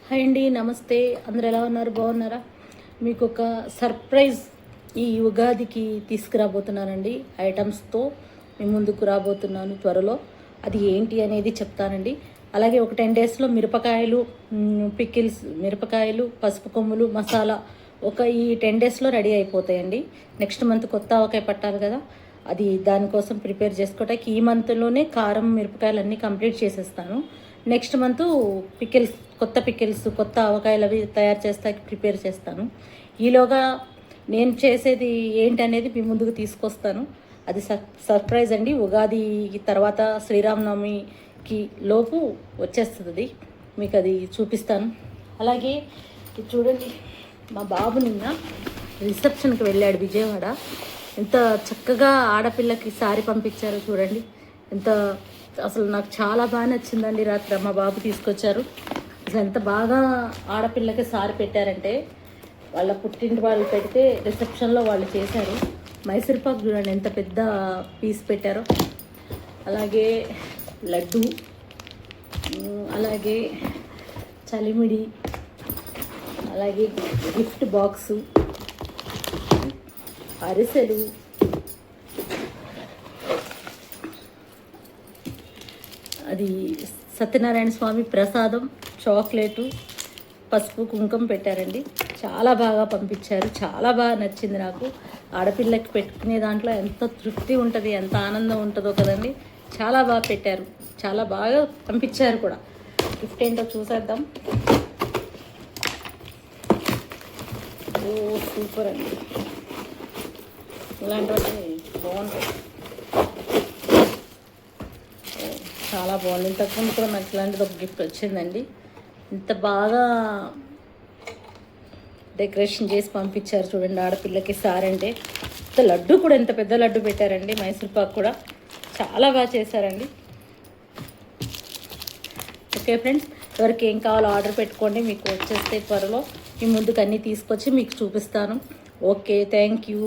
Hi అండి, నమస్తే. అందరు ఎలా ఉన్నారు? బాగున్నారా? మీకు ఒక సర్ప్రైజ్ ఈ ఉగాదికి తీసుకురాబోతున్నానండి. ఐటమ్స్తో మీ ముందుకు రాబోతున్నాను త్వరలో. అది ఏంటి అనేది చెప్తానండి. అలాగే ఒక 10 డేస్లో మిరపకాయలు, పికిల్స్, మిరపకాయలు, పసుపు కొమ్ములు, మసాలా ఈ 10 డేస్లో రెడీ అయిపోతాయండి. నెక్స్ట్ మంత్ కొత్త ఆవకాయ పట్టాలి కదా, అది దానికోసం ప్రిపేర్ చేసుకోవడానికి ఈ మంత్లోనే కారం, మిరపకాయలు అన్నీ కంప్లీట్ చేసేస్తాను. నెక్స్ట్ మంత్ పికిల్స్, కొత్త ఆవకాయలు అవి తయారు చేస్తాకి ప్రిపేర్ చేస్తాను. ఈలోగా నేను చేసేది ఏంటనేది మీ ముందుకు తీసుకొస్తాను. అది సర్ప్రైజ్ అండి. ఉగాది తర్వాత శ్రీరామనవమికి లోపు వచ్చేస్తుంది, మీకు అది చూపిస్తాను. అలాగే ఇది చూడండి, మా బాబు నిన్న రిసెప్షన్కి వెళ్ళాడు విజయవాడ. ఎంత చక్కగా ఆడపిల్లకి సారీ పంపించారో చూడండి. అసలు నాకు చాలా బాగా నచ్చిందండి. రాత్రి మా బాబు తీసుకొచ్చారు. అసలు ఎంత బాగా ఆడపిల్లకి సారీ పెట్టారంటే, వాళ్ళ పుట్టింటి వాళ్ళు పెడితే రిసెప్షన్లో వాళ్ళు చేశారు. మైసూర్పాకు చూడండి ఎంత పెద్ద పీస్ పెట్టారో. అలాగే లడ్డు, అలాగే చలిమిడి, అలాగే గిఫ్ట్ బాక్సు, అరిసెలు, అది సత్యనారాయణ స్వామి ప్రసాదం, చాక్లెటు, పసుపు, కుంకుమ పెట్టారండి. చాలా బాగా పంపించారు. చాలా బాగా నచ్చింది నాకు. ఆడపిల్లకి పెట్టుకునే దాంట్లో ఎంత తృప్తి ఉంటుంది, ఎంత ఆనందం ఉంటుందో కదండి. చాలా బాగా పెట్టారు, చాలా బాగా పంపించారు కూడా. గిఫ్ట్ ఏంటో చూసేద్దాం. ఓ సూపర్ అండి, ఇలాంటివన్నీ బాగుంటాయి. చాలా బాగుంది. ఇంతకుముందు కూడా నాకు ఇలాంటిది ఒక గిఫ్ట్ వచ్చిందండి. ఇంత బాగా డెకరేషన్ చేసి పంపించారు చూడండి ఆడపిల్లకి సారీ అంటే. లడ్డు కూడా ఎంత పెద్ద లడ్డు పెట్టారండి. మైసూర్పాకు కూడా చాలా బాగా చేశారండి. ఓకే ఫ్రెండ్స్, ఎవరికి ఏం కావాలో ఆర్డర్ పెట్టుకోండి, మీకు వచ్చేస్తే త్వరలో మీ ముందుకు అన్నీ తీసుకొచ్చి మీకు చూపిస్తాను. Okay, thank you.